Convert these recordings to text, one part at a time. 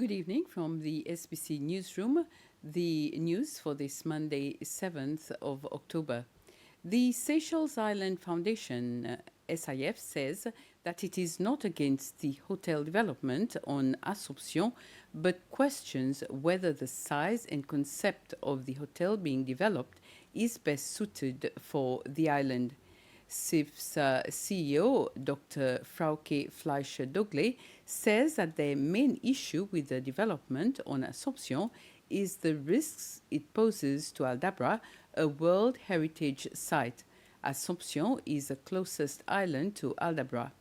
Good evening from the SBC newsroom. The news for this Monday, 7th of October. The Seychelles Island Foundation, SIF, says that it is not against the hotel development on Assumption, but questions whether the size and concept of the hotel being developed is best suited for the island. SIF's CEO, Dr. Frauke Fleischer-Dogle, says that the main issue with the development on Assumption is the risks it poses to Aldabra, a World Heritage Site. Assumption is the closest island to Aldabra.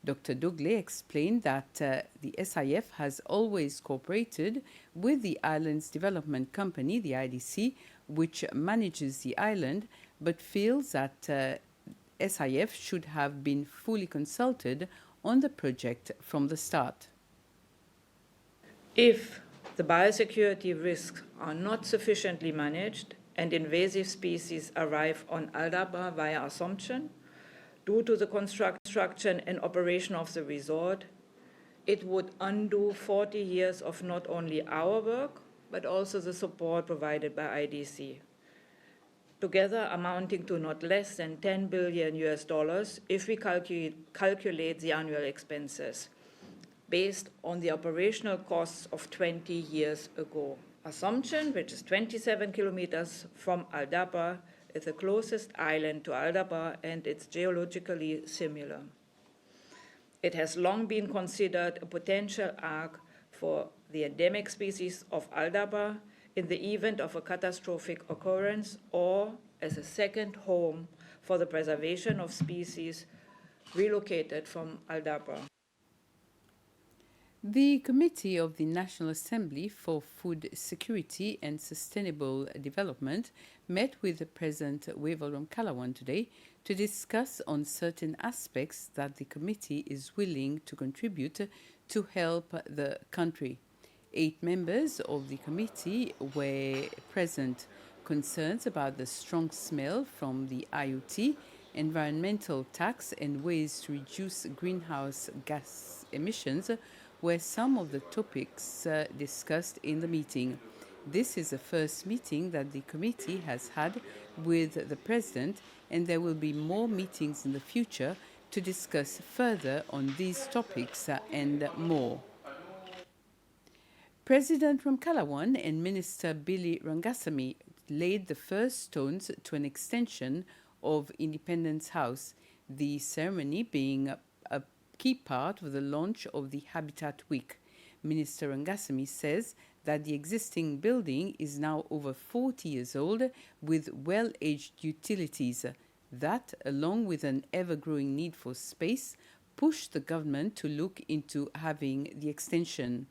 Dr. Dogle explained that the SIF has always cooperated with the island's development company, the IDC, which manages the island, but feels that SIF should have been fully consulted on the project from the start. If the biosecurity risks are not sufficiently managed and invasive species arrive on Aldabra via Assumption, due to the construction and operation of the resort, it would undo 40 years of not only our work, but also the support provided by IDC. Together amounting to not less than $10 billion if we calculate the annual expenses, based on the operational costs of 20 years ago. Assumption, which is 27 kilometers from Aldabra, is the closest island to Aldabra and it's geologically similar. It has long been considered a potential ark for the endemic species of Aldabra in the event of a catastrophic occurrence or as a second home for the preservation of species relocated from Aldabra. The Committee of the National Assembly for Food Security and Sustainable Development met with President Wavell Ramkalawan today to discuss on certain aspects that the committee is willing to contribute to help the country. 8 members of the committee were present. Concerns about the strong smell from the IoT, environmental tax and ways to reduce greenhouse gas emissions were some of the topics discussed in the meeting. This is the first meeting that the committee has had with the President, and there will be more meetings in the future to discuss further on these topics and more. President Ramkalawan and Minister Billy Rangasamy laid the first stones to an extension of Independence House, the ceremony being a key part of the launch of the Habitat Week. Minister Rangasamy says that the existing building is now over 40 years old with well-aged utilities. That, along with an ever-growing need for space, pushed the government to look into having the extension.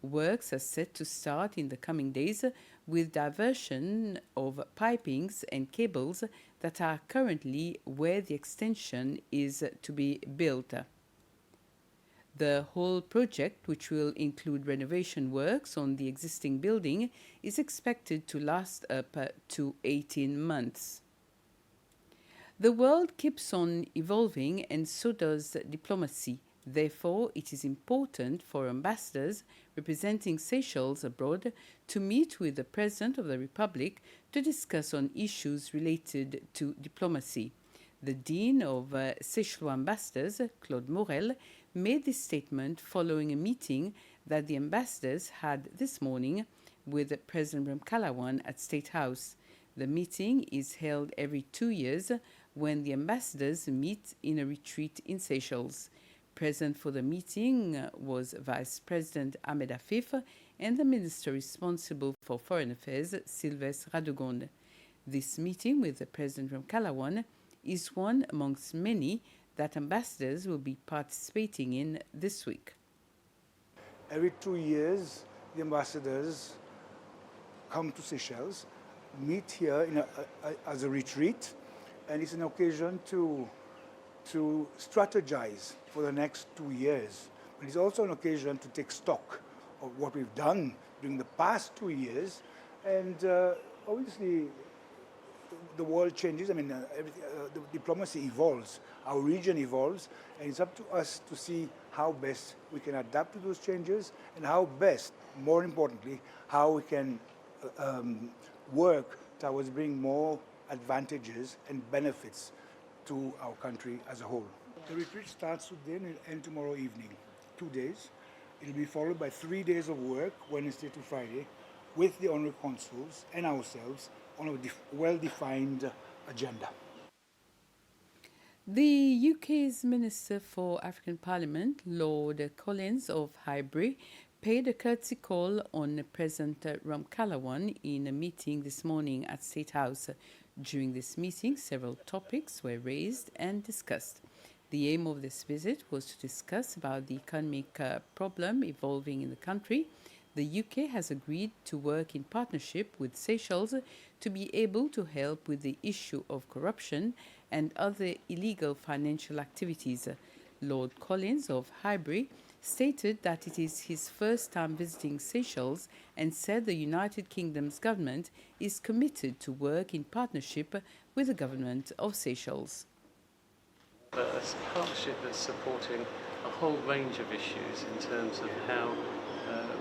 Works are set to start in the coming days with diversion of pipings and cables that are currently where the extension is to be built. The whole project, which will include renovation works on the existing building, is expected to last up to 18 months. The world keeps on evolving, and so does diplomacy. Therefore, it is important for ambassadors representing Seychelles abroad to meet with the President of the Republic to discuss on issues related to diplomacy. The Dean of Seychelles Ambassadors, Claude Morel, made this statement following a meeting that the ambassadors had this morning with President Ramkalawan at State House. The meeting is held every 2 years when the ambassadors meet in a retreat in Seychelles. Present for the meeting was Vice President Ahmed Afif and the Minister responsible for Foreign Affairs, Sylvestre Radegonde. This meeting with President Ramkalawan is one amongst many that ambassadors will be participating in this week. Every 2 years, the ambassadors come to Seychelles, meet here as a retreat, and it's an occasion to strategize for the next 2 years. But it's also an occasion to take stock of what we've done during the past 2 years. And obviously, the world changes. I mean, the diplomacy evolves, our region evolves, and it's up to us to see how best we can adapt to those changes and how best, more importantly, how we can work towards bringing more advantages and benefits to our country as a whole. The retreat starts today and will end tomorrow evening, 2 days. It will be followed by 3 days of work, Wednesday to Friday, with the honorary consuls and ourselves on a well-defined agenda. The UK's Minister for African Parliament, Lord Collins of Highbury, paid a courtesy call on President Ramkalawan in a meeting this morning at State House. During this meeting, several topics were raised and discussed. The aim of this visit was to discuss about the economic problem evolving in the country. The UK has agreed to work in partnership with Seychelles to be able to help with the issue of corruption and other illegal financial activities. Lord Collins of Highbury stated that it is his first time visiting Seychelles and said the United Kingdom's government is committed to work in partnership with the government of Seychelles. A partnership that's supporting a whole range of issues in terms of how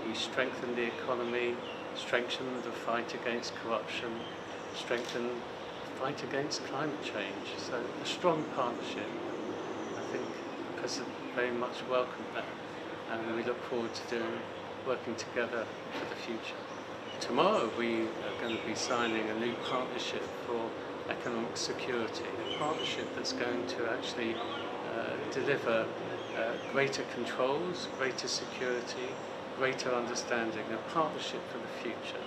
we strengthen the economy, strengthen the fight against corruption, strengthen the fight against climate change. So a strong partnership. I think the President very much welcomed that, and we look forward to working together for the future. Tomorrow we are going to be signing a new partnership for economic security, a partnership that's going to actually deliver greater controls, greater security, greater understanding, a partnership for the future.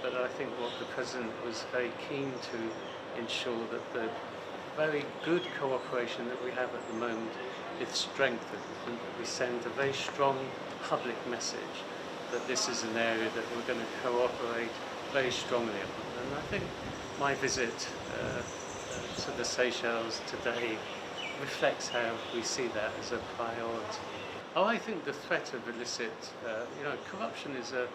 But I think what the President was very keen to ensure that the very good cooperation that we have at the moment is strengthened, and that we send a very strong public message that this is an area that we're going to cooperate very strongly on. And I think my visit to the Seychelles today reflects how we see that as a priority. Oh, I think the threat of illicit, corruption is a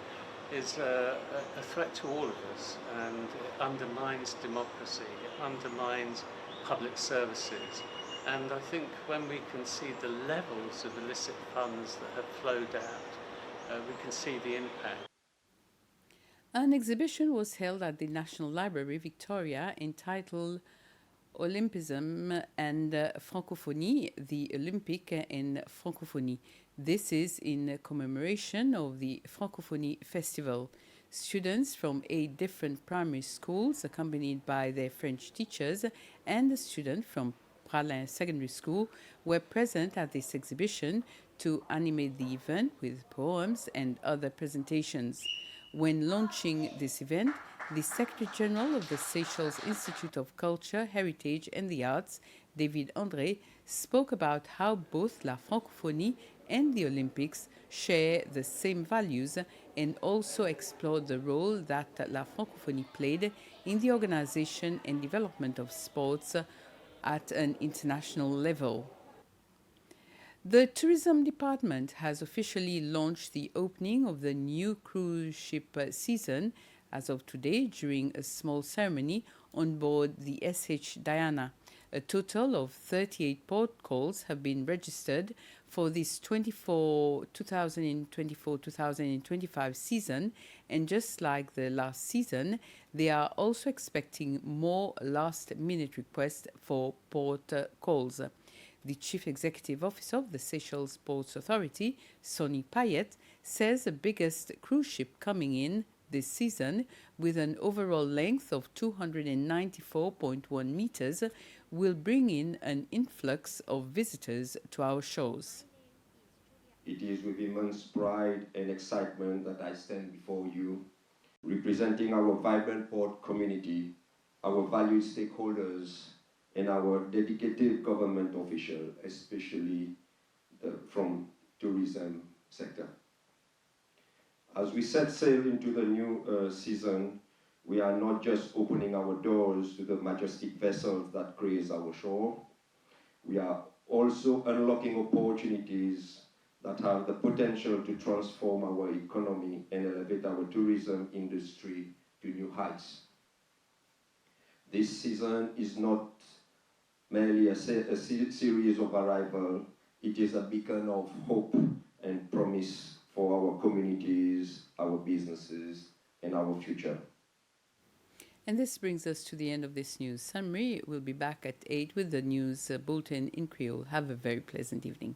threat to all of us, and it undermines democracy, it undermines public services. And I think when we can see the levels of illicit funds that have flowed out, we can see the impact. An exhibition was held at the National Library, Victoria, entitled Olympism and Francophonie, the Olympic and Francophonie. This is in commemoration of the Francophonie Festival. Students from 8 different primary schools, accompanied by their French teachers, and a student from Pralin Secondary School, were present at this exhibition to animate the event with poems and other presentations. When launching this event, the Secretary General of the Seychelles Institute of Culture, Heritage and the Arts, David André, spoke about how both La Francophonie and the Olympics share the same values, and also explored the role that La Francophonie played in the organization and development of sports at an international level. The Tourism Department has officially launched the opening of the new cruise ship season as of today during a small ceremony on board the SH Diana. A total of 38 port calls have been registered for this 2024-2025 season, and just like the last season, they are also expecting more last-minute requests for port calls. The Chief Executive Officer of the Seychelles Ports Authority, Sonny Payet, says the biggest cruise ship coming in this season, with an overall length of 294.1 meters, will bring in an influx of visitors to our shores. It is with immense pride and excitement that I stand before you, representing our vibrant port community, our valued stakeholders, and our dedicated government officials, especially from tourism sector. As we set sail into the new season, we are not just opening our doors to the majestic vessels that grace our shore. We are also unlocking opportunities that have the potential to transform our economy and elevate our tourism industry to new heights. This season is not merely a series of arrival, it is a beacon of hope and promise for our communities, our businesses, and our future. And this brings us to the end of this news summary. We'll be back at 8 with the news bulletin in Creole. Have a very pleasant evening.